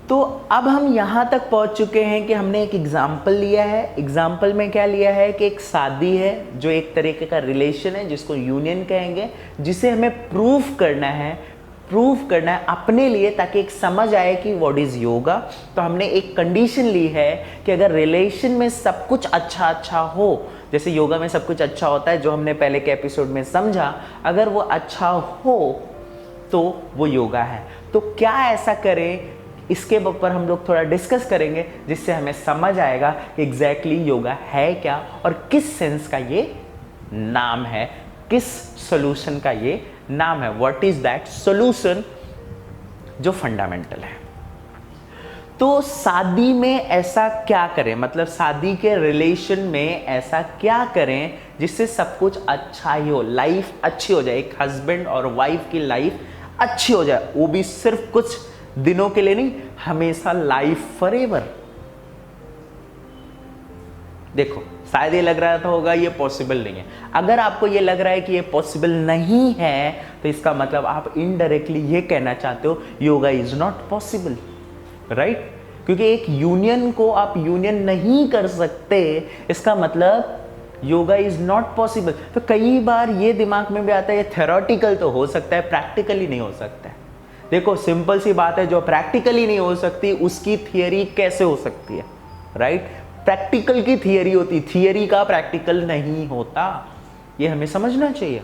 तो अब हम यहाँ तक पहुँच चुके हैं कि हमने एक एग्जाम्पल लिया है। एग्जाम्पल में क्या लिया है कि एक शादी है जो एक तरीके का रिलेशन है जिसको यूनियन कहेंगे, जिसे हमें प्रूफ करना है अपने लिए, ताकि एक समझ आए कि व्हाट इज योगा। तो हमने एक कंडीशन ली है कि अगर रिलेशन में सब कुछ अच्छा हो, जैसे योगा में सब कुछ अच्छा होता है जो हमने पहले के एपिसोड में समझा, अगर वो अच्छा हो तो वो योगा है। तो क्या ऐसा करें, इसके ऊपर हम लोग थोड़ा डिस्कस करेंगे, जिससे हमें समझ आएगा कि एग्जैक्टली योगा है क्या और किस सेंस का ये नाम है, किस सॉल्यूशन का ये नाम है, व्हाट इज दैट सॉल्यूशन जो फंडामेंटल है। तो शादी में ऐसा क्या करें, मतलब शादी के रिलेशन में ऐसा क्या करें जिससे सब कुछ अच्छा ही हो, लाइफ अच्छी हो जाए, एक हस्बैंड और वाइफ की लाइफ अच्छी हो जाए, वो भी सिर्फ कुछ दिनों के लिए नहीं, हमेशा लाइफ फॉरएवर। देखो शायद ये लग रहा था होगा ये पॉसिबल नहीं है। अगर आपको ये लग रहा है कि ये पॉसिबल नहीं है तो इसका मतलब आप इनडायरेक्टली ये कहना चाहते हो yoga is not possible, right? क्योंकि एक यूनियन को आप यूनियन नहीं कर सकते, इसका मतलब योगा इज नॉट पॉसिबल। तो कई बार ये दिमाग में भी आता है ये थ्योरेटिकल तो हो सकता है, प्रैक्टिकली नहीं हो सकता है। देखो सिंपल सी बात है, जो प्रैक्टिकली नहीं हो सकती उसकी थियरी कैसे हो सकती है, राइट? प्रैक्टिकल की थियरी होती, थियरी का प्रैक्टिकल नहीं होता, ये हमें समझना चाहिए।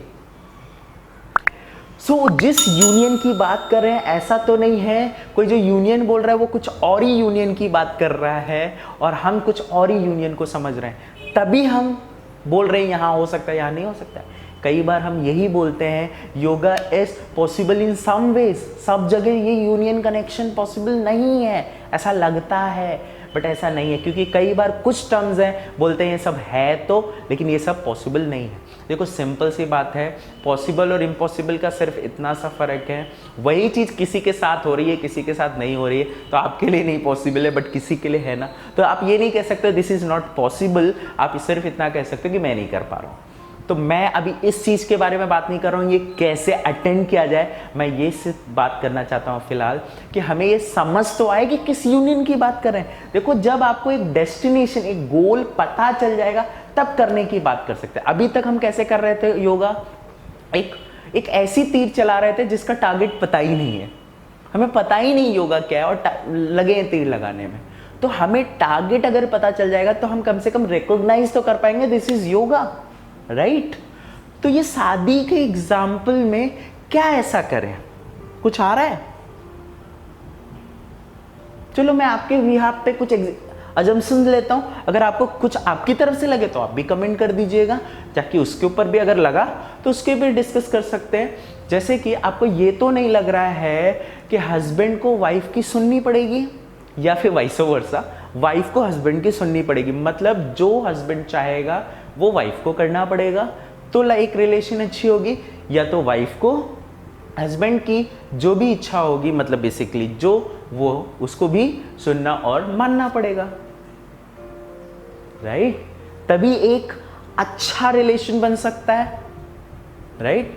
जिस यूनियन की बात कर रहे हैं ऐसा तो नहीं है कोई जो यूनियन बोल रहा है वो कुछ और ही यूनियन की बात कर रहा है और हम कुछ और ही यूनियन को समझ रहे हैं, तभी हम बोल रहे हैं यहां हो सकता है यहां नहीं हो सकता है। कई बार हम यही बोलते हैं yoga is possible in some ways, सब जगह ये यूनियन कनेक्शन पॉसिबल नहीं है, ऐसा लगता है बट ऐसा नहीं है, क्योंकि कई बार कुछ टर्म्स हैं बोलते हैं ये सब है तो, लेकिन ये सब पॉसिबल नहीं है। देखो सिंपल सी बात है, पॉसिबल और इम्पॉसिबल का सिर्फ इतना सा फर्क है, वही चीज़ किसी के साथ हो रही है किसी के साथ नहीं हो रही है, तो आपके लिए नहीं पॉसिबल है बट किसी के लिए है ना, तो आप ये नहीं कह सकते दिस इज़ नॉट पॉसिबल, आप सिर्फ इतना कह सकते हो कि मैं नहीं कर पा रहा हूँ। तो मैं अभी इस चीज़ के बारे में बात नहीं कर रहा हूँ ये कैसे अटेंड किया जाए, मैं ये सिर्फ बात करना चाहता हूँ फिलहाल कि हमें ये समझ तो आए कि किस यूनियन की बात कर रहे हैं। देखो जब आपको एक डेस्टिनेशन, एक गोल पता चल जाएगा तब करने की बात कर सकते हैं। अभी तक हम कैसे कर रहे थे योगा, एक ऐसी तीर चला रहे थे जिसका टारगेट पता ही नहीं है, हमें पता ही नहीं योगा क्या है और लगे हैं तीर लगाने में। तो हमें टारगेट अगर पता चल जाएगा तो हम कम से कम रिकॉग्नाइज तो कर पाएंगे दिस इज योगा, राइट? तो ये शादी के एग्जाम्पल में क्या ऐसा करें, कुछ आ रहा है? चलो मैं आपके बिहाफ पे कुछ अजम्पशन लेता हूं, अगर आपको कुछ आपकी तरफ से लगे तो आप भी कमेंट कर दीजिएगा, ताकि उसके ऊपर भी अगर लगा तो उसके भी डिस्कस कर सकते हैं। जैसे कि आपको ये तो नहीं लग रहा है कि हस्बैंड को वाइफ की सुननी पड़ेगी या फिर वाइस वर्सा, वाइफ को हस्बैंड की सुननी पड़ेगी, मतलब जो हस्बैंड चाहेगा वो वाइफ को करना पड़ेगा, तो एक रिलेशन अच्छी होगी, या तो वाइफ को हस्बैंड की जो भी इच्छा होगी, मतलब बेसिकली जो वो उसको भी सुनना और मानना पड़ेगा, राइट? तभी एक अच्छा रिलेशन बन सकता है, राइट?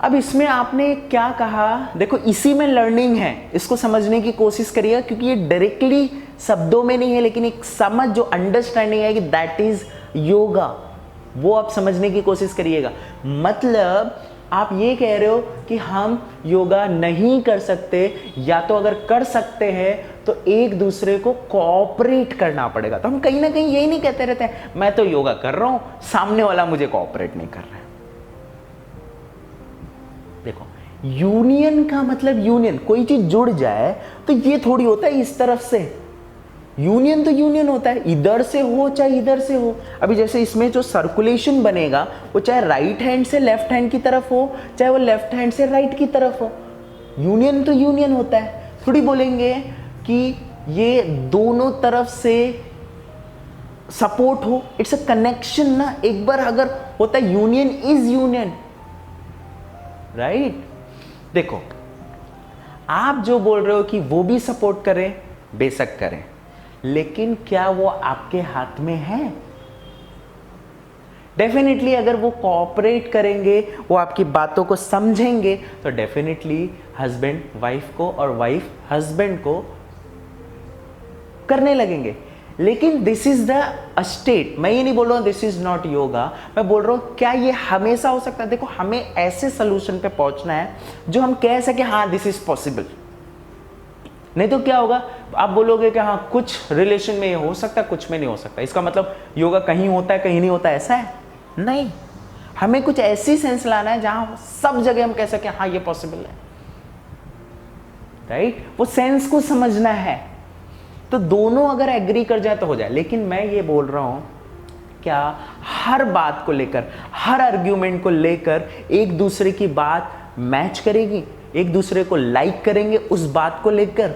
अब इसमें आपने क्या कहा, देखो इसी में लर्निंग है, इसको समझने की कोशिश करिएगा, क्योंकि ये डायरेक्टली शब्दों में नहीं है, लेकिन एक समझ जो अंडरस्टैंडिंग है कि दैट इज योगा, वो आप समझने की कोशिश करिएगा। मतलब आप ये कह रहे हो कि हम योगा नहीं कर सकते, या तो अगर कर सकते हैं तो एक दूसरे को कोऑपरेट करना पड़ेगा। तो हम कहीं ना कहीं यही नहीं कहते रहते हैं मैं तो योगा कर रहा हूं, सामने वाला मुझे कोऑपरेट नहीं कर रहा है। देखो यूनियन का मतलब यूनियन, कोई चीज जुड़ जाए तो ये थोड़ी होता है इस तरफ से, यूनियन तो यूनियन होता है, इधर से हो चाहे इधर से हो। अभी जैसे इसमें जो सर्कुलेशन बनेगा वो चाहे राइट हैंड से लेफ्ट हैंड की तरफ हो, चाहे वो लेफ्ट हैंड से राइट की तरफ हो, यूनियन तो यूनियन होता है। थोड़ी बोलेंगे कि ये दोनों तरफ से सपोर्ट हो, इट्स अ कनेक्शन ना, एक बार अगर होता है यूनियन इज यूनियन, राइट? देखो आप जो बोल रहे हो कि वो भी सपोर्ट करें, बेशक करें, लेकिन क्या वो आपके हाथ में है? डेफिनेटली अगर वो कोऑपरेट करेंगे, वो आपकी बातों को समझेंगे, तो डेफिनेटली हस्बैंड वाइफ को और वाइफ हस्बैंड को करने लगेंगे। लेकिन दिस इज द स्टेट, मैं ये नहीं बोल रहा हूं दिस इज नॉट योगा, मैं बोल रहा हूं क्या ये हमेशा हो सकता है? देखो, हमें ऐसे सोल्यूशन पे पहुंचना है जो हम कह सके हाँ दिस इज पॉसिबल। नहीं तो क्या होगा, आप बोलोगे कि हाँ कुछ रिलेशन में ये हो सकता है, कुछ में नहीं हो सकता। इसका मतलब योगा कहीं होता है कहीं नहीं होता, ऐसा है? नहीं, हमें कुछ ऐसी सेंस लाना है जहां सब जगह हम कह सके हाँ ये पॉसिबल है, राइट? वो सेंस को समझना है। तो दोनों अगर एग्री कर जाए तो हो जाए। लेकिन मैं ये बोल रहा हूं, क्या हर बात को लेकर, हर आर्ग्यूमेंट को लेकर एक दूसरे की बात मैच करेगी, एक दूसरे को लाइक करेंगे उस बात को लेकर?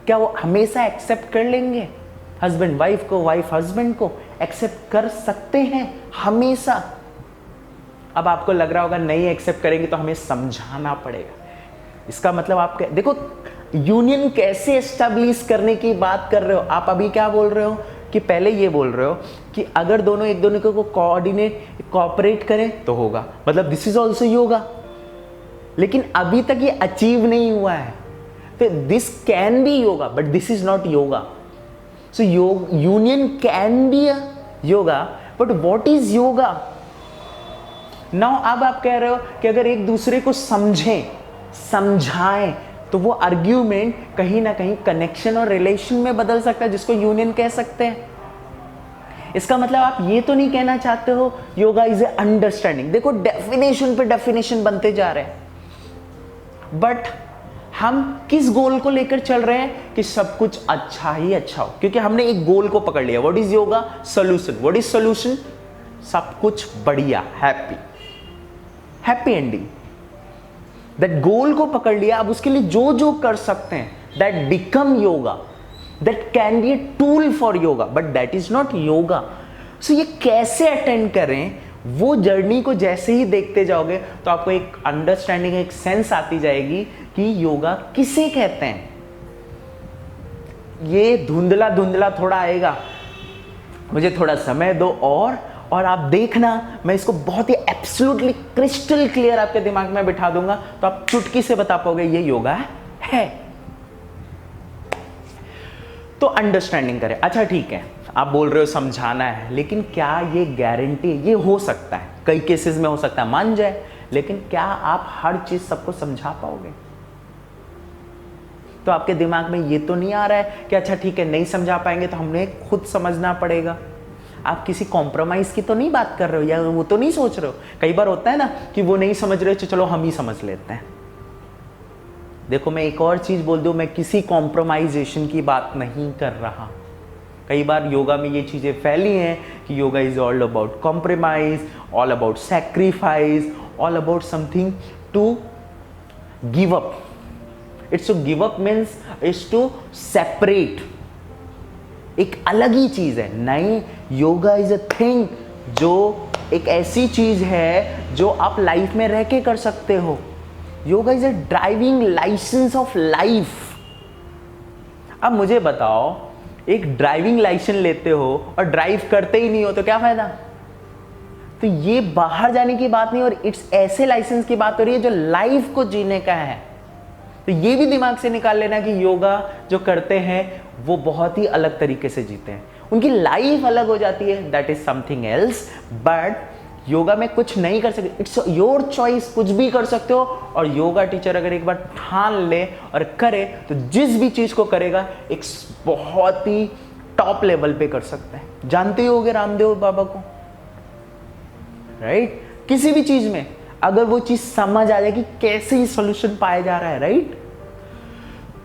क्या वो हमेशा एक्सेप्ट कर लेंगे? हस्बैंड वाइफ को, वाइफ हस्बैंड को एक्सेप्ट कर सकते हैं हमेशा? अब आपको लग रहा होगा नहीं एक्सेप्ट करेंगे तो हमें समझाना पड़ेगा। इसका मतलब आप देखो, यूनियन कैसे एस्टेब्लिश करने की बात कर रहे हो आप? अभी क्या बोल रहे हो कि पहले ये बोल रहे हो कि अगर दोनों एक दोनों को कोऑपरेट करें तो होगा, मतलब दिस इज ऑल्सो योगा। लेकिन अभी तक ये अचीव नहीं हुआ है, तो this can be yoga but this is not yoga. So union can be a yoga but what is yoga? Now अब आप कह रहे हो कि अगर एक दूसरे को समझें, समझाएं, तो वो आर्ग्यूमेंट कहीं ना कहीं कनेक्शन और रिलेशन में बदल सकता है, जिसको यूनियन कह सकते हैं। इसका मतलब आप ये तो नहीं कहना चाहते हो योगा इज ए अंडरस्टैंडिंग। देखो, डेफिनेशन पे डेफिनेशन बनते जा रहे हैं, बट हम किस गोल को लेकर चल रहे हैं कि सब कुछ अच्छा ही अच्छा हो, क्योंकि हमने एक गोल को पकड़ लिया। What is yoga? Solution. What is solution? सब कुछ बढ़िया, हैप्पी एंडिंग। दैट गोल को पकड़ लिया, अब उसके लिए जो जो कर सकते हैं that become yoga, that can be a tool for yoga, but that is not yoga. So ये कैसे अटेंड करें, वो जर्नी को जैसे ही देखते जाओगे तो आपको एक अंडरस्टैंडिंग, एक सेंस आती जाएगी कि योगा किसे कहते हैं। ये धुंधला धुंधला थोड़ा आएगा, मुझे थोड़ा समय दो और आप देखना, मैं इसको बहुत ही एब्सोल्युटली क्रिस्टल क्लियर आपके दिमाग में बिठा दूंगा, तो आप चुटकी से बता पाओगे ये योगा है। तो अंडरस्टैंडिंग करें। अच्छा ठीक है, आप बोल रहे हो समझाना है, लेकिन क्या ये गारंटी? ये हो सकता है, कई केसेस में हो सकता है मान जाए, लेकिन क्या आप हर चीज सबको समझा पाओगे? तो आपके दिमाग में ये तो नहीं आ रहा है कि अच्छा ठीक है नहीं समझा पाएंगे तो हमने खुद समझना पड़ेगा। आप किसी कॉम्प्रोमाइज की तो नहीं बात कर रहे हो, या वो तो नहीं सोच रहे हो? कई बार होता है ना कि वो नहीं समझ रहे, चलो हम ही समझ लेते हैं। देखो, मैं एक और चीज बोल दूं, मैं किसी कॉम्प्रोमाइजेशन की बात नहीं कर रहा। कई बार योगा में ये चीजें फैली हैं कि yoga is all about compromise, all about sacrifice, all about something to give up. It's to give up means it's to separate, एक अलग ही चीज है। नहीं, योगा इज अ थिंग, जो एक ऐसी चीज है जो आप लाइफ में रह के कर सकते हो। Yoga is a driving licence of life. अब मुझे बताओ, एक ड्राइविंग लाइसेंस लेते हो और ड्राइव करते ही नहीं हो तो क्या फायदा? तो ये बाहर जाने की बात नहीं, और इट्स ऐसे लाइसेंस की बात हो रही है जो लाइफ को जीने का है। तो ये भी दिमाग से निकाल लेना कि योगा जो करते हैं वो बहुत ही अलग तरीके से जीते हैं, उनकी लाइफ अलग हो जाती है, that is something else. But yoga में कुछ नहीं कर सकते, इट्स योर चॉइस, कुछ भी कर सकते हो। और योगा टीचर अगर एक बार ठान ले और करे तो जिस भी चीज को करेगा एक बहुत ही टॉप लेवल पे कर सकता है। जानते ही होगे रामदेव बाबा को, राइट? किसी भी चीज में अगर वो चीज समझ आ जाए कि कैसे ही सॉल्यूशन पाया जा रहा है, राइट?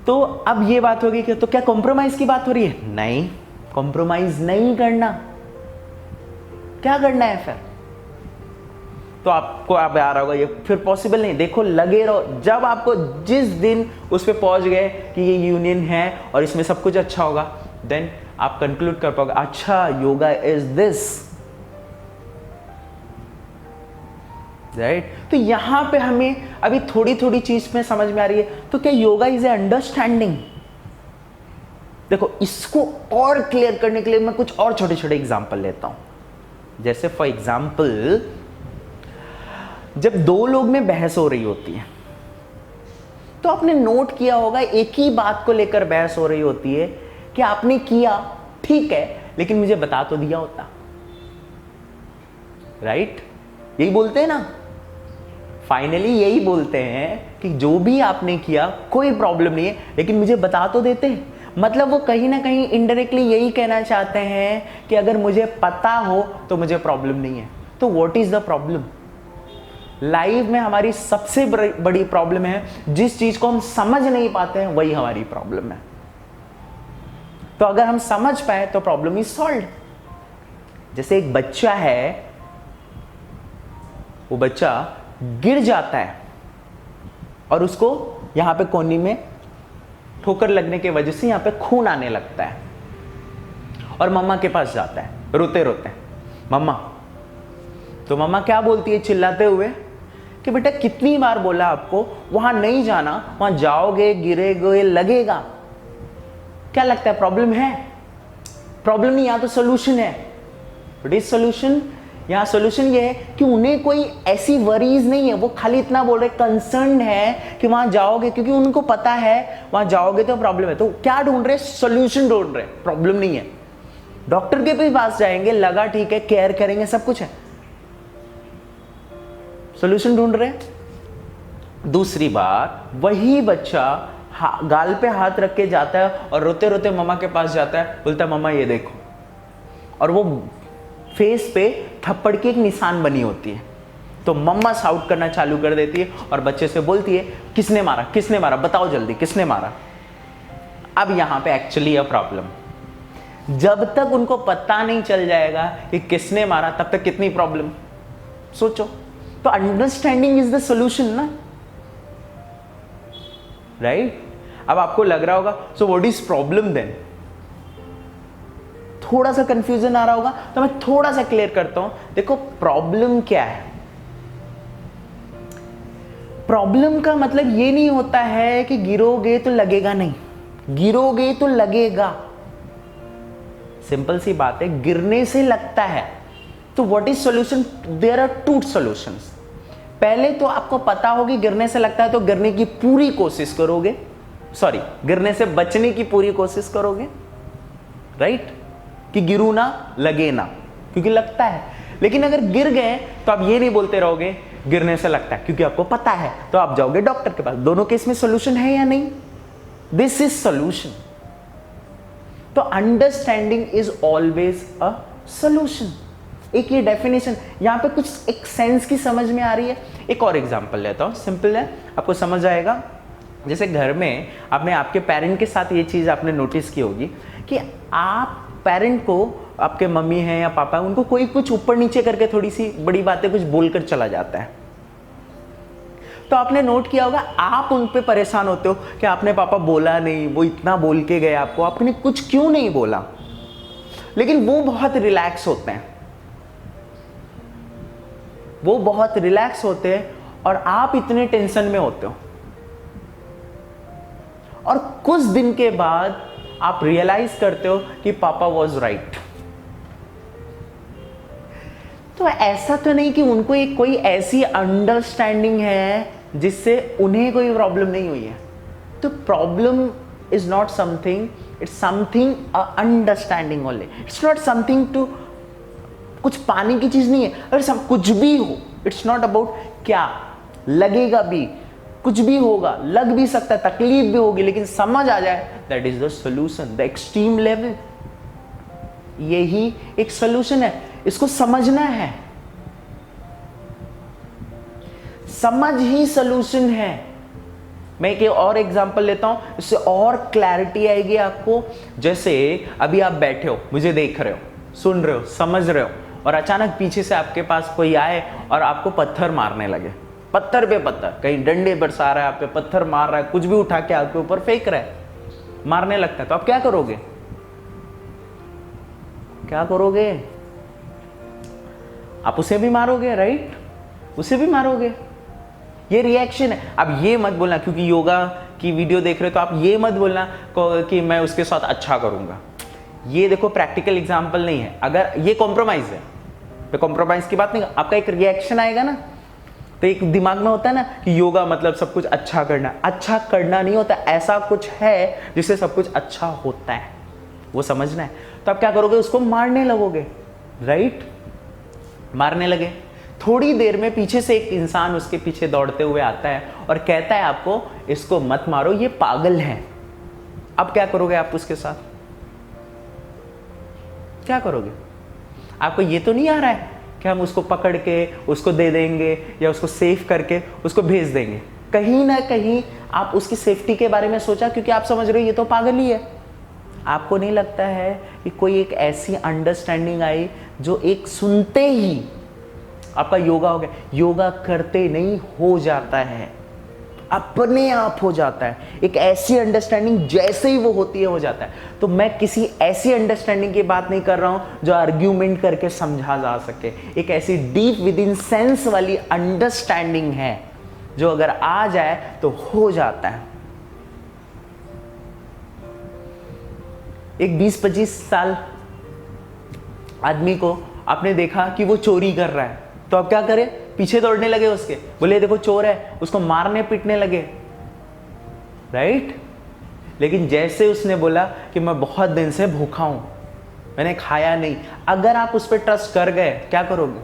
तो अब ये बात होगी कि तो क्या कॉम्प्रोमाइज की बात हो रही है? नहीं, कॉम्प्रोमाइज नहीं करना। क्या करना है फिर? तो आपको अब आ रहा होगा ये फिर पॉसिबल नहीं। देखो, लगे रहो, जब आपको जिस दिन उस पे पहुंच गए कि ये यूनियन है और इसमें सब कुछ अच्छा होगा, देन आप कंक्लूड कर पाओगे अच्छा योगा इज दिस, राइट? तो यहां पे हमें अभी थोड़ी थोड़ी चीज में समझ में आ रही है। तो क्या योगा इज ए अंडरस्टैंडिंग? देखो, इसको और क्लियर करने के लिए मैं कुछ और छोटे छोटे एग्जांपल लेता हूं। जैसे फॉर एग्जाम्पल जब दो लोग में बहस हो रही होती है तो आपने नोट किया होगा एक ही बात को लेकर बहस हो रही होती है कि आपने किया ठीक है लेकिन मुझे बता तो दिया होता, राइट? यही बोलते हैं ना, फाइनली यही बोलते हैं कि जो भी आपने किया कोई प्रॉब्लम नहीं है लेकिन मुझे बता तो देते। मतलब वो कहीं ना कहीं इनडायरेक्टली यही कहना चाहते हैं कि अगर मुझे पता हो तो मुझे प्रॉब्लम नहीं है। तो what is the problem? Life में हमारी सबसे बड़ी प्रॉब्लम है जिस चीज को हम समझ नहीं पाते हैं वही हमारी प्रॉब्लम है। तो अगर हम समझ पाए तो प्रॉब्लम इज सॉल्व्ड। जैसे एक बच्चा है, वो बच्चा गिर जाता है और उसको यहां पे कोहनी में ठोकर लगने की वजह से यहां पे खून आने लगता है और मम्मा के पास जाता है रोते रोते, मम्मा। तो मम्मा क्या बोलती है चिल्लाते हुए कि बेटा कितनी बार बोला आपको वहां नहीं जाना, वहां जाओगे गिरेगे लगेगा। क्या लगता है प्रॉब्लम है? प्रॉब्लम नहीं, यहां तो सोल्यूशन है। What is solution? यहां सोल्यूशन ये है कि उन्हें कोई ऐसी वरीज नहीं है, वो खाली इतना बोल रहे कंसर्न है कि वहां जाओगे, क्योंकि उनको पता है वहां जाओगे तो प्रॉब्लम है। तो क्या ढूंढ रहे? सोल्यूशन ढूंढ रहे, प्रॉब्लम नहीं है। डॉक्टर के भी पास जाएंगे, लगा ठीक है, केयर करेंगे, सब कुछ है, सोल्यूशन ढूंढ रहे। दूसरी बात, वही बच्चा गाल पे हाथ रख के जाता है और रोते रोते मम्मा के पास जाता है, बोलता है मम्मा ये देखो, और वो फेस पे थप्पड़ की एक निशान बनी होती है। तो मम्मा शाउट करना चालू कर देती है और बच्चे से बोलती है किसने मारा, किसने मारा, बताओ जल्दी किसने मारा। अब यहां पे एक्चुअली यह प्रॉब्लम, जब तक उनको पता नहीं चल जाएगा कि किसने मारा तब तक कितनी प्रॉब्लम, सोचो। तो अंडरस्टैंडिंग इज द सोल्यूशन ना, राइट? अब आपको लग रहा होगा so what is problem then? थोड़ा सा कंफ्यूजन आ रहा होगा तो मैं थोड़ा सा क्लियर करता हूं। देखो प्रॉब्लम क्या है? प्रॉब्लम का मतलब ये नहीं होता है कि गिरोगे तो लगेगा नहीं, गिरोगे तो लगेगा। सिंपल सी बात है, गिरने से लगता है। तो what is solution? There are two solutions. पहले तो आपको पता होगी गिरने से लगता है तो गिरने की पूरी कोशिश करोगे, सॉरी गिरने से बचने की पूरी कोशिश करोगे, राइट? कि गिरू ना लगे ना, क्योंकि लगता है। लेकिन अगर गिर गए तो आप ये नहीं बोलते रहोगे गिरने से लगता है, क्योंकि आपको पता है तो आप जाओगे डॉक्टर के पास। दोनों केस में सॉल्यूशन है या नहीं? This is solution. तो understanding is always a solution. एक ये डेफिनेशन यहां पे कुछ एक सेंस की समझ में आ रही है। एक और एग्जांपल लेता हूं, सिंपल है, आपको समझ आएगा। जैसे घर में आपने आपके पेरेंट के साथ ये चीज आपने नोटिस की होगी कि आप पेरेंट को, आपके मम्मी हैं या पापा हैं, उनको कोई कुछ ऊपर नीचे करके थोड़ी सी बड़ी बातें कुछ बोलकर चला जाता है। तो आपने नोट किया होगा आप उन पे परेशान होते हो कि आपने पापा बोला नहीं, वो इतना बोल के गए आपको, आपने कुछ क्यों नहीं बोला। लेकिन वो बहुत रिलैक्स होते हैं, वो बहुत रिलैक्स होते हैं और आप इतने टेंशन में होते हो। और कुछ दिन के बाद आप रियलाइज करते हो कि पापा वॉज राइट। तो ऐसा तो नहीं कि उनको एक कोई ऐसी अंडरस्टैंडिंग है जिससे उन्हें कोई प्रॉब्लम नहीं हुई है। तो problem is not something, it's something understanding only. It's not something to, कुछ पाने की चीज नहीं है। अगर सब कुछ भी हो, इट्स नॉट अबाउट क्या लगेगा भी, कुछ भी होगा, लग भी सकता है, तकलीफ भी होगी, लेकिन समझ आ जाए, that is the solution, the extreme level. यही एक सॉल्यूशन है, इसको समझना है, समझ ही सॉल्यूशन है। मैं एक और एग्जांपल लेता हूं, इससे और क्लैरिटी आएगी आपको। जैसे अभी आप बैठे हो, मुझे देख रहे हो, सुन रहे हो, समझ रहे हो, और अचानक पीछे से आपके पास कोई आए और आपको पत्थर मारने लगे, पत्थर पे पत्थर, कहीं डंडे बरसा रहा है आप पे, पत्थर मार रहा है, कुछ भी उठा के आपके ऊपर फेंक रहा है, मारने लगता है, तो आप क्या करोगे? क्या करोगे? आप उसे भी मारोगे, राइट? उसे भी मारोगे। ये रिएक्शन है। अब ये मत बोलना, क्योंकि योगा की वीडियो देख रहे हो तो आप ये मत बोलना कि मैं उसके साथ अच्छा करूंगा। ये देखो प्रैक्टिकल एग्जाम्पल नहीं है, अगर ये कॉम्प्रोमाइज है, मैं कॉम्प्रोमाइज की बात नहीं, आपका एक रिएक्शन आएगा ना, तो एक दिमाग में होता है ना कि योगा मतलब सब कुछ अच्छा करना। अच्छा करना नहीं होता, ऐसा कुछ है जिससे सब कुछ अच्छा होता है, वो समझना है। तो आप क्या करोगे, उसको मारने लगोगे, राइट? मारने लगे, थोड़ी देर में पीछे से एक इंसान उसके पीछे दौड़ते हुए आता है और कहता है आपको इसको मत मारो, ये पागल है। अब क्या करोगे आप उसके साथ? क्या करोगे? आपको ये तो नहीं आ रहा है कि हम उसको पकड़ के उसको दे देंगे या उसको सेव करके उसको भेज देंगे। कहीं ना कहीं आप उसकी सेफ्टी के बारे में सोचा, क्योंकि आप समझ रहे हो ये तो पागल ही है। आपको नहीं लगता है कि कोई एक ऐसी अंडरस्टैंडिंग आई जो एक सुनते ही आपका योगा हो गया? योगा करते नहीं, हो जाता है, अपने आप हो जाता है। एक ऐसी अंडरस्टैंडिंग जैसे ही वो होती है हो जाता है। तो मैं किसी ऐसी अंडरस्टैंडिंग की बात नहीं कर रहा हूं जो आर्ग्यूमेंट करके समझा जा सके। एक ऐसी डीप विद इन सेंस वाली अंडरस्टैंडिंग है जो अगर आ जाए तो हो जाता है। एक 20-25 साल आदमी को आपने देखा कि वो चोरी कर रहा है, तो आप क्या करें? पीछे दौड़ने लगे उसके, बोले देखो चोर है, उसको मारने पीटने लगे, राइट? लेकिन जैसे उसने बोला कि मैं बहुत दिन से भूखा हूं, मैंने खाया नहीं, अगर आप उस पर ट्रस्ट कर गए, क्या करोगे?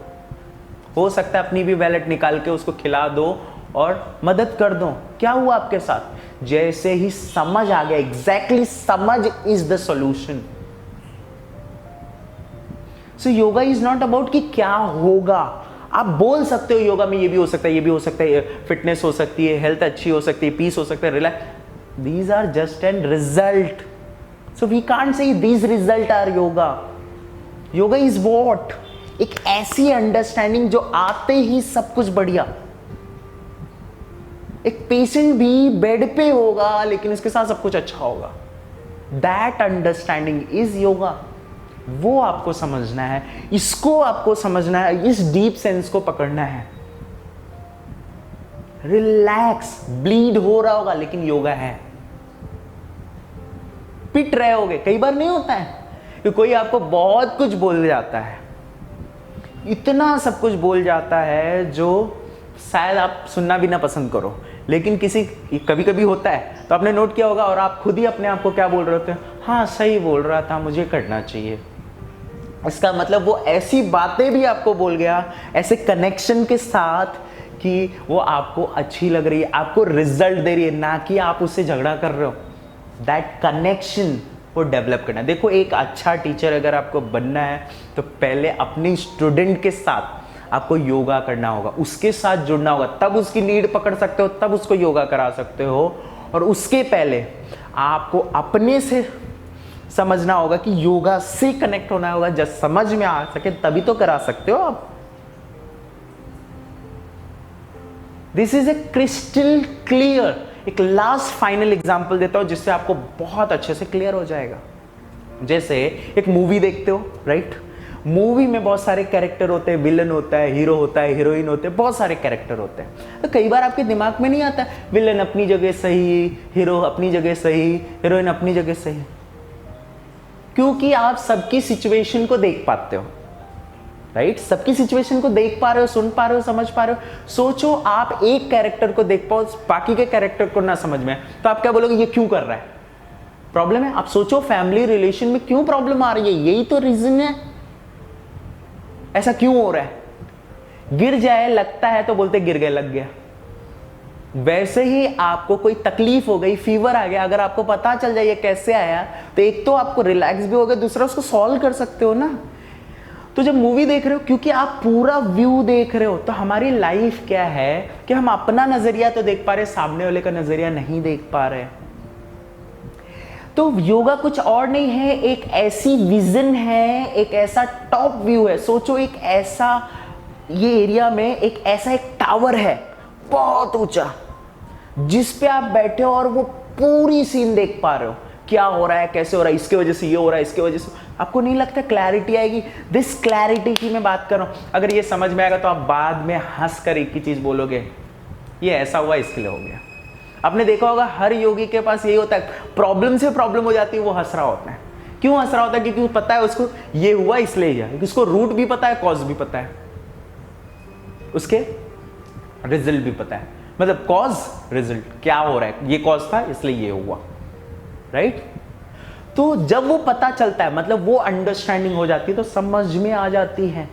हो सकता है अपनी भी वैलेट निकाल के उसको खिला दो और मदद कर दो। क्या हुआ आपके साथ? जैसे ही समझ आ गया, एग्जैक्टली समझ is the solution. So yoga is not about कि क्या होगा। आप बोल सकते हो योगा में ये भी हो सकता है, ये भी हो सकता है, फिटनेस हो सकती है, हेल्थ अच्छी हो सकती है, पीस हो सकता है, relax. These are just an result, so we can't say these result are yoga. Yoga is what? एक ऐसी अंडरस्टैंडिंग जो आते ही सब कुछ बढ़िया। एक पेशेंट भी बेड पे होगा लेकिन उसके साथ सब कुछ अच्छा होगा। That understanding is yoga. वो आपको समझना है, इसको आपको समझना है, इस डीप सेंस को पकड़ना है। रिलैक्स, ब्लीड हो रहा होगा लेकिन योगा है। पिट रहे होगे, कई बार नहीं होता है कि कोई आपको बहुत कुछ बोल जाता है, इतना सब कुछ बोल जाता है जो शायद आप सुनना भी ना पसंद करो, लेकिन किसी कभी कभी होता है तो आपने नोट किया होगा और आप खुद ही अपने आप को क्या बोल रहे होते हैं? हाँ सही बोल रहा था, मुझे करना चाहिए। इसका मतलब वो ऐसी बातें भी आपको बोल गया, ऐसे कनेक्शन के साथ कि वो आपको अच्छी लग रही है, आपको रिजल्ट दे रही है, ना कि आप उससे झगड़ा कर रहे हो। दैट कनेक्शन को डेवलप करना। देखो, एक अच्छा टीचर अगर आपको बनना है तो पहले अपने स्टूडेंट के साथ आपको योगा करना होगा, उसके साथ जुड़ना होगा, तब उसकी नीड पकड़ सकते हो, तब उसको योगा करा सकते हो। और उसके पहले आपको अपने से समझना होगा कि योगा से कनेक्ट होना होगा। जब समझ में आ सके तभी तो करा सकते हो आप। This is a crystal clear. एक लास्ट फाइनल एग्जांपल देता हूं जिससे आपको बहुत अच्छे से क्लियर हो जाएगा। जैसे एक मूवी देखते हो, राइट? मूवी में बहुत सारे कैरेक्टर होते हैं, विलन होता है, हीरो होता है, हीरोइन होते हैं, बहुत सारे कैरेक्टर होते हैं। तो कई बार आपके दिमाग में नहीं आता विलन अपनी जगह सही, हीरो अपनी जगह सही, हीरोइन अपनी जगह सही, क्योंकि आप सबकी सिचुएशन को देख पाते हो, राइट? सबकी सिचुएशन को देख पा रहे हो, सुन पा रहे हो, समझ पा रहे हो। सोचो आप एक कैरेक्टर को देख पाओ, बाकी के कैरेक्टर को ना समझ में, तो आप क्या बोलोगे? ये क्यों कर रहा है? प्रॉब्लम है। आप सोचो फैमिली रिलेशन में क्यों प्रॉब्लम आ रही है, यही तो रीजन है। ऐसा क्यों हो रहा है? गिर जाए लगता है तो बोलते गिर गए, लग गया। वैसे ही आपको कोई तकलीफ हो गई, फीवर आ गया, अगर आपको पता चल जाए ये कैसे आया, तो एक तो आपको रिलैक्स भी हो गया, दूसरा उसको सॉल्व कर सकते हो ना। तो जब मूवी देख रहे हो, क्योंकि आप पूरा व्यू देख रहे हो, तो हमारी लाइफ क्या है कि हम अपना नजरिया तो देख पा रहे, सामने वाले का नजरिया नहीं देख पा रहे। तो योगा कुछ और नहीं है, एक ऐसी विजन है, एक ऐसा टॉप व्यू है। सोचो एक ऐसा, ये एरिया में एक ऐसा एक टावर है बहुत ऊंचा, जिस पे आप बैठे हो और वो पूरी सीन देख पा रहे हो, क्या हो रहा है, कैसे हो रहा है, इसके वजह से ये हो रहा है, इसके वजह से। आपको नहीं लगता क्लैरिटी आएगी? दिस क्लैरिटी की मैं बात कर रहा हूं। अगर ये समझ में आएगा तो आप बाद में हंस कर एक ही चीज बोलोगे, ये ऐसा हुआ इसके लिए हो गया। आपने देखा होगा हर योगी के पास यही होता है, प्रॉब्लम से प्रॉब्लम हो जाती है, वो हंस रहा होता है। क्यों हंस रहा होता है? क्योंकि पता है उसको ये हुआ इसलिए हुआ, क्योंकि उसको रूट भी पता है, कॉज भी पता है, उसके रिजल्ट भी पता है। मतलब कॉज रिजल्ट, क्या हो रहा है, ये कॉज था इसलिए ये हुआ, राइट? तो जब वो पता चलता है, मतलब वो अंडरस्टैंडिंग हो जाती है, तो समझ में आ जाती है,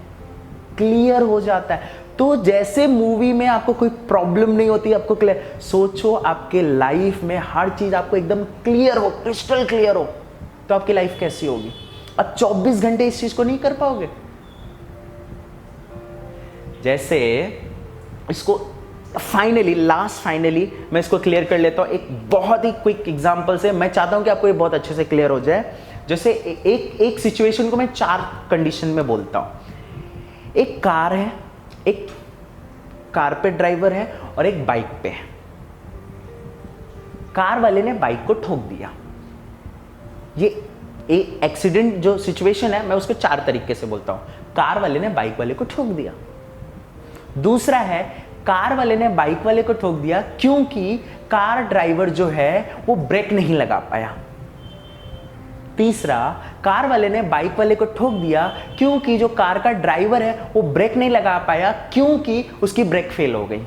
क्लियर हो जाता है। तो जैसे मूवी में आपको कोई प्रॉब्लम नहीं होती, आपको क्लियर, सोचो आपके लाइफ में हर चीज आपको एकदम क्लियर हो, क्रिस्टल क्लियर हो, तो आपकी लाइफ कैसी होगी? अब 24 घंटे इस चीज को नहीं कर पाओगे। जैसे इसको फाइनली मैं इसको क्लियर कर लेता हूं एक बहुत ही क्विक एग्जांपल से। मैं चाहता हूं कि आपको ये बहुत अच्छे से क्लियर हो जाए। जैसे एक सिचुएशन को मैं 4 कंडीशन में बोलता हूं। एक कार है, एक कार पे ड्राइवर है और एक बाइक पे है। कार वाले ने बाइक को ठोक दिया। ये एक एक्सीडेंट जो सिचुएशन है, मैं उसको 4 तरीके से बोलता हूं। कार वाले ने बाइक वाले को ठोक दिया। दूसरा है, कार वाले ने बाइक वाले को ठोक दिया क्योंकि कार ड्राइवर जो है वो ब्रेक नहीं लगा पाया। तीसरा, कार वाले ने बाइक वाले को ठोक दिया क्योंकि जो कार का ड्राइवर है वो ब्रेक नहीं लगा पाया क्योंकि उसकी ब्रेक फेल हो गई।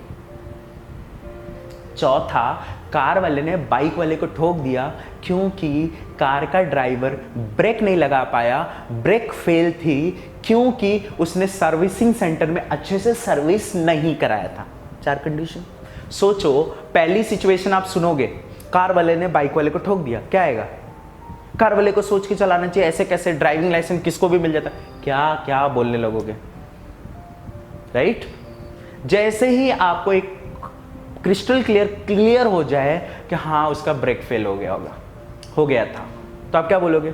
चौथा, कार वाले ने बाइक वाले को ठोक दिया क्योंकि कार का ड्राइवर ब्रेक नहीं लगा पाया, ब्रेक फेल थी क्योंकि उसने सर्विसिंग सेंटर में अच्छे से सर्विस नहीं कराया था। 4 कंडीशन। सोचो, पहली सिचुएशन आप सुनोगे, कार वाले ने बाइक वाले को ठोक दिया, क्या आएगा? कार वाले को सोच के चलाना चाहिए, ऐसे कैसे, ड्राइविंग लाइसेंस किसको भी मिल जाता, क्या क्या बोलने लगोगे, राइट? जैसे ही आपको एक क्रिस्टल क्लियर हो जाए कि हाँ उसका ब्रेक फेल हो गया था, तो आप क्या बोलोगे?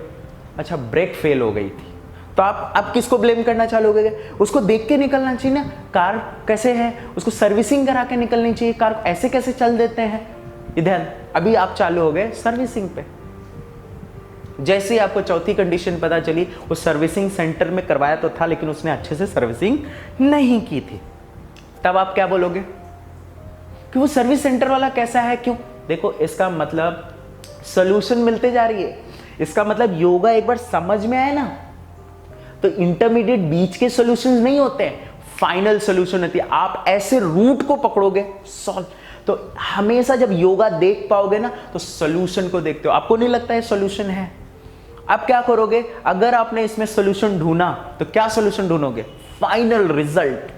अच्छा, ब्रेक फेल हो गई थी। तो आप किसको ब्लेम करना चालू करोगे? उसको देख के निकलना चाहिए ना, कार कैसे है, उसको सर्विसिंग करा के निकलनी चाहिए, कार ऐसे कैसे चल देते हैं। इधर अभी आप चालू हो गए सर्विसिंग पे। जैसे ही आपको चौथी कंडीशन पता चली, वो सर्विसिंग सेंटर में करवाया तो था लेकिन उसने अच्छे से सर्विसिंग नहीं की थी, तब आप क्या बोलोगे कि वो सर्विस सेंटर वाला कैसा है, क्यों? देखो, इसका मतलब सॉल्यूशन मिलते जा रही है। इसका मतलब योगा एक बार समझ में आए ना, तो इंटरमीडिएट बीच के सॉल्यूशंस नहीं होते हैं, फाइनल सॉल्यूशन होती है। आप ऐसे रूट को पकड़ोगे, सॉल्व। तो हमेशा जब योगा देख पाओगे ना, तो सॉल्यूशन को देखते हो। आपको नहीं लगता है सॉल्यूशन है? अब क्या करोगे? अगर आपने इसमें सॉल्यूशन ढूंढा तो क्या सॉल्यूशन ढूंढोगे? Final result.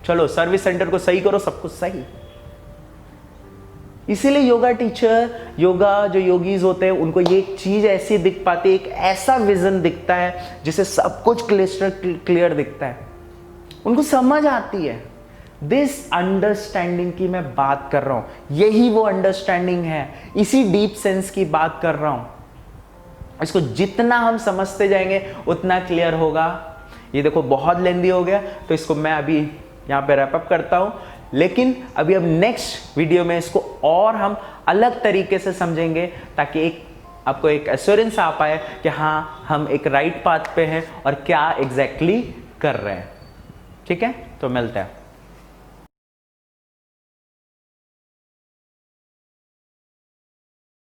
चलो सर्विस सेंटर को सही करो, सब कुछ सही। इसीलिए योगा टीचर, योगा जो योगीज होते हैं, उनको ये चीज ऐसी दिख पाती है, एक ऐसा विजन दिखता है जिसे सब कुछ क्लियर दिखता है, उनको समझ आती है। दिस अंडरस्टैंडिंग की मैं बात कर रहा हूं, यही वो अंडरस्टैंडिंग है, इसी डीप सेंस की बात कर रहा हूं। इसको जितना हम समझते जाएंगे उतना क्लियर होगा। ये देखो बहुत लेंदी हो गया, तो इसको मैं अभी यहां पे रैप अप करता हूं, लेकिन अभी अब नेक्स्ट वीडियो में इसको और हम अलग तरीके से समझेंगे, ताकि आपको एक एश्योरेंस आ पाए कि हाँ हम एक राइट पाथ पे हैं और क्या एग्जैक्टली कर रहे हैं। ठीक है, तो मिलते हैं।